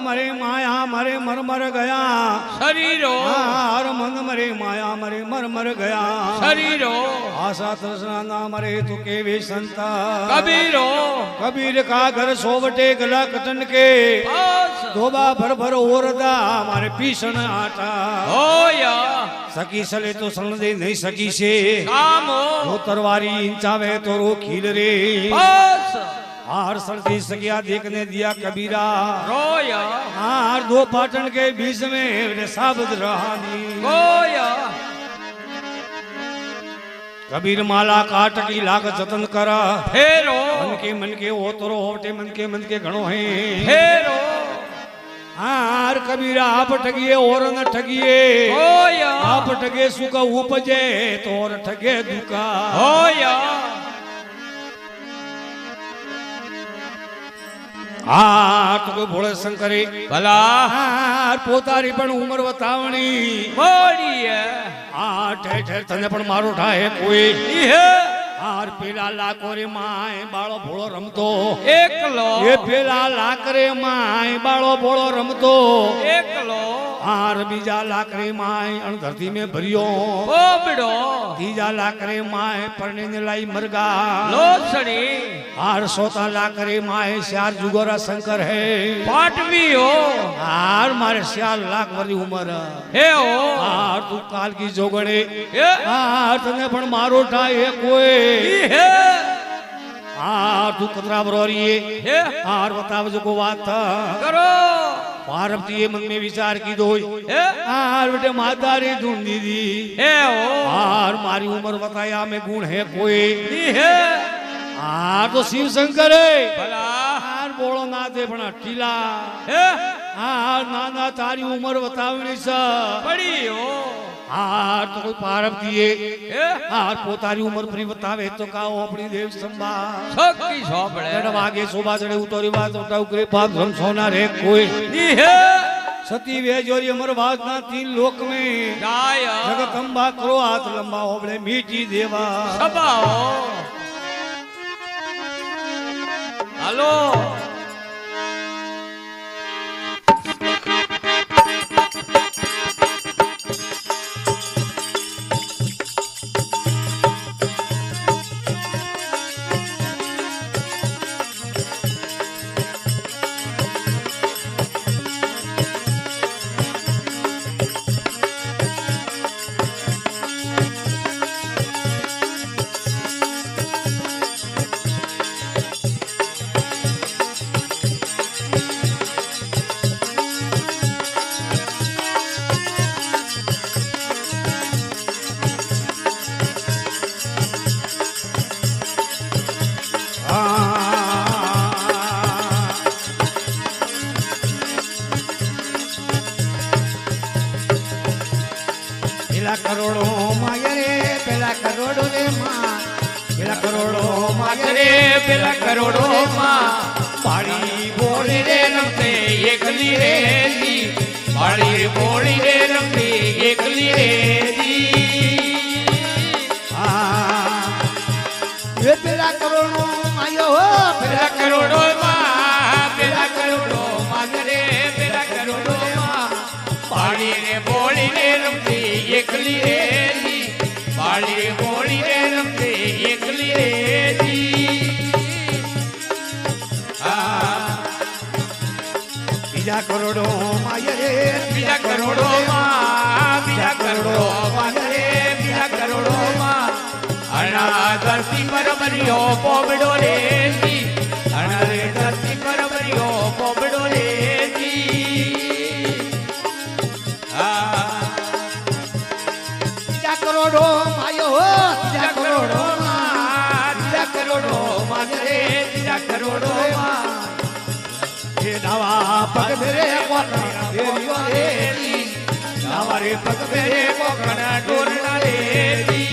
मरे माया मरे मर मर गया शरीरो हर मन मरे माया मरे मर मर गया शरीरो आशा तृष्णा ना मरे तो केवे संता कबीरो कबीर का घर सोवटे गला कटन के धोबा भर भर ओरदा मारे पीसन आटा होया सकी सले तो सन दे नहीं सकी से कामो वो तरवारी इंचावे तो रो खील रे हार सर्दी सकिया देखने दिया कबीरा रोया हार दो पाटन के बीच में साबुत रहानी होया कबीर माला काट की लाग जतन करा फेरो मन के ओ तोरो होटे मन के घणो है फेरो हार कबीरा आप ठगिए और न ठगिए होया आप ठगे सुख उपजे तो और ठगे दुका होया तो भोले शंकरे भला पोतारी पण उमर बतावणी मोड़ी है ठेर ठेर तने पण मारो ठाए कोई है हार पेला लाको रे माए बाळो भोळो रमतो एकलो ये पेला लाक रे माए बाळो भोळो रमतो एकलो हार बीजा लाक रे माए अण धरती में भरियो बोबड़ो तीजा लाक रे माए परने ने लाई मरगा लोसड़ी हार सोता लाक रे माए श्यार जुगोरा शंकर है पाटवी हो हार मारे 4 लाख वाली उम्र हे हो हार तू काल की जोगड़े हे हार तने पण मारो ठाए कोई हे हार तू कतरा बरोरी हे हार बताव जो को बात था करो पार्वती ये मन में विचार की दो हे हार बेटे माता रे ढूंढी दी हे हो हार मारी उम्र बताया में गुण है कोई हे हार तो शिव शंकर है भला हार बोलो ना दे पण टीला हे हार नाना तारी उम्र बतावनी सा बड़ी हो हार तो कोई पार्वती है हे हार पोतारी उम्र फ्री बतावे तो काओ अपनी देव संभा छोकी सोपड़े गढ़ वागे शोभा चढ़े उतरी बात उठाऊ करे पाप धर्म सोना रे कोई हे सती वे जोरी अमर बात ना 3 लोक में गाया जगत अंबा करो हाथ लंबा होबड़े मीठी देवा सबा हो हेलो करोड़ो मागे रे पेला करोड़ो रे मां पेला करोड़ो मागे रे पेला करोड़ो मां पाड़ी बोली रे रमते एकली रे दी बाड़ी बोली रे रमते एकली रे दी ये पेला करोड़ो आयो हो पेला करोड़ो मां पेला करोड़ो मागे रे पेला करोड़ो मां बाड़ी रे बोली रे रमते एकली रे दी बाड़ी बोली रे रमते एकली रे दी बीजा करोड़ो माये रे बीजा करोड़ो मां बीजा करोड़ो मागे रे बीजा करोड़ो मां अना धरती पर बरियो पोबड़ो रे दी अना रे धरती पर बरियो पोबड़ो रे दी बीजा करोड़ो मायो हो बीजा करोड़ो मां बीजा करोड़ो मागे रे बीजा करोड़ो मां ये दावा पग मेरे कोकना देरियो रे दी नावा रे पग मेरे कोकना डोरना रे दी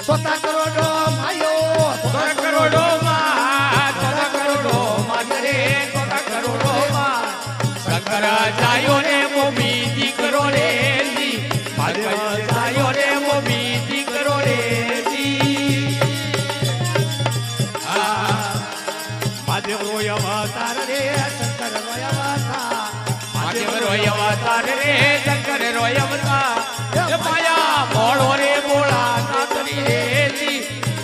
सोता करोड़ो मायो सोता करोड़ो मां सोता करोड़ो मागे रे सोता करोड़ो मां शंकर जायो रे मोबी दीकरो रे दी महादेव जायो रे मोबी दीकरो रे दी મહાદેવ રોય અવતાર રે શંકર રોય અવતાર મહાદેવ રોય અવતાર રે શંકર રોય અવતાર એ માયા મોળો રે બોળા નાથરી રે જી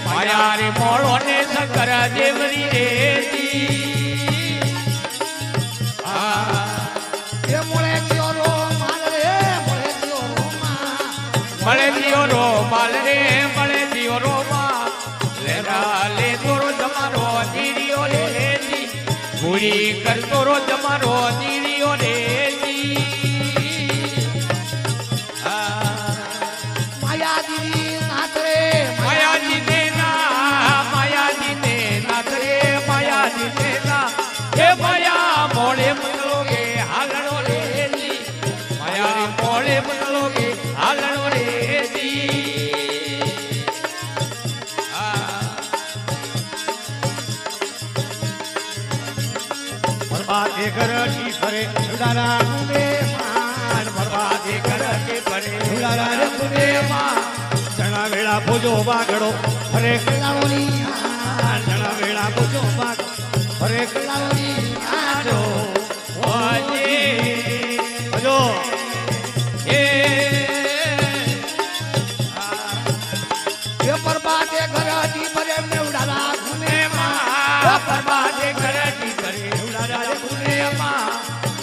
માયા રે મોળો ને શંકર દેવરી રે જી મોળે દિયો રો માલ રે મોળે દિયો રો મળે દિયો રો માલ રે મળે દિયો રો માં લેરા લે તોરો તમારો દીરીઓ રે જી પૂરી કર તોરો તમારો દીરીઓ રે જી માયાજી નાથ રે માયાજી ને નાથ રે માયાજી ને ના હે માયા મોળે મંગલો કે હાલણો રે જી માયા રે મોળે મંગલો કે હાલણો રે જી બરબાદે કરતી ફરે ઉડારા નુબે માન બરબાદે કરતી ફરે ઉડારા રે નુબે માન જણા વેળા ભોજો વાગડો ફરે કલાવની જણા વેળા ભોજો વાગડો ફરે કલાવની આજો વાજે ભજો એ બરબાદે કરતી ફરે મે ઉડારા નુબે બરબાદે કરતી ફરે ઉડારા રે નુબે માન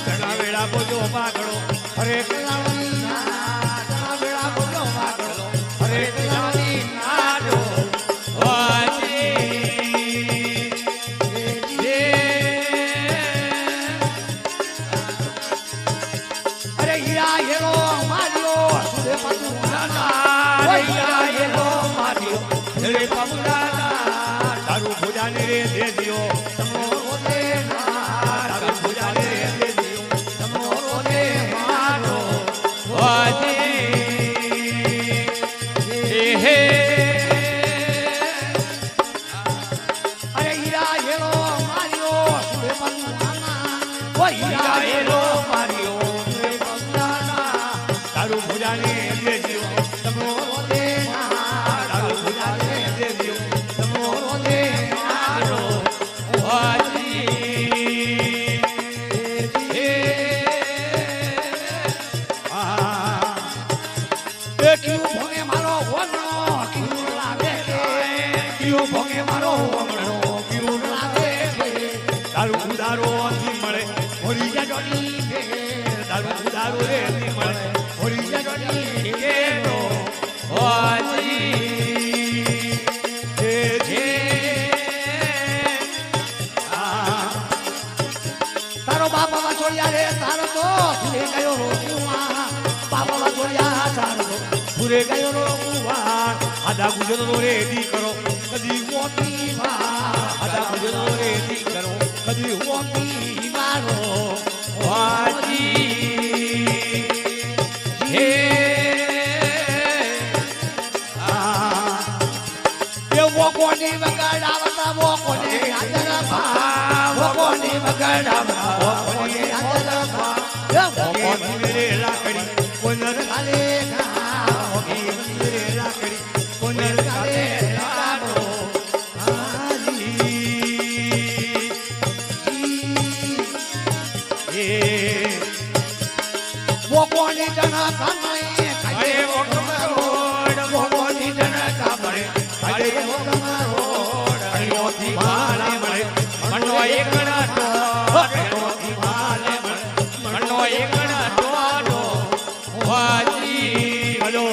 જણા વેળા ભોજો વાગડો ફરે કલાવની જણા વેળા ભોજો વાગડો ફરે કલાવની નાડો વાજે અરે હીરા હેલો માર્યો સુરે પાતુ રે પમુદાના તારું ભોજાને રે દે દિયો તમો રોદે તારું ભોજાને રે દે દિયો તમો રોદે મારો વાજે હે અરે હીરા હેલો માર્યો સુરે પાતુ ઓ હીરા હેલો માર્યો સુરે પાતુ તારું ભોજાને દે દિયો તમો રોદે તારું ભોજાને દે દિયો તમો રોદે મારો ક્યું ભોગે મારો વગણો ક્યું લાગે છે ક્યું ભોગે મારો વગણો ક્યું લાગે છે તારું ઉદારો થી મળે હોરી જા જોડી છે તારું ઉદારો રે થી મળે હોરી જા જોડી છે તો તારો બાપા વાછોડિયા રે તારો તો ભૂલે ગયો રોકુવા બાપા વાછોડિયા તારો તો ભૂલે ગયો રોકુવા આદા ગુજરો રે દીકરો કદી મોતી માં આદા ગુજરો રે દીકરો કદી મોતી મારો વાજી હે એવો કોની વગાડાવતા વો કોની આદર ભાવ વો કોની વગાડાવતા વો કોની આદર ભાવ એવો મંદિરે લાકડી કોનર ખાલે ખાઓ મંદિરે લાકડી કોનર ખાલે ખાઓ એ વો કોની જના કામઈ અરે વો કમરોડ વો કોની જના કાપડે અરે વો કમરોડ અયોથી ભાલે મળે મનો એકણા તો અયોથી ભાલે મળે મનો એકણા તો વાજી હલો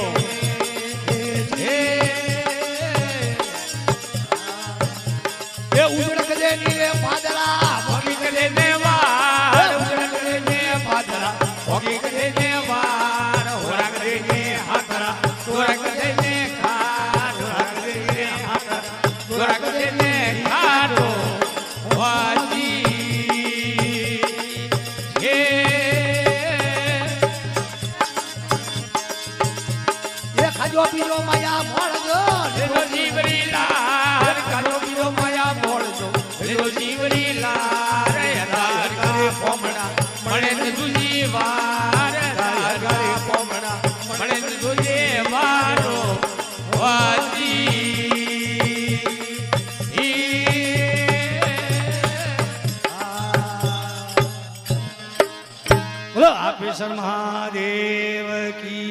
હે એ ઉજળક દે નીરે પાદરા ભોગી કરે દેવા ઉજળક દે ને પાદરા ભોગી કરે દેવા હોરા કરે ને હાથરા તોરા કરે ને ખા તોરા કરે ને હાથરા તોરા કરે ને ખારો વાજી હે એ ખાજો પીરો માયા મળજો રેલો જીવરી લાર કાનો પીરો માયા બોળજો રેલો જીવરી લાર યાર કરે પોમણા મળે ને દુજી વાર યાર કરે પોમણા મળે ને દુજી વારો વાજી તાપેશ્વર મહાદેવ કી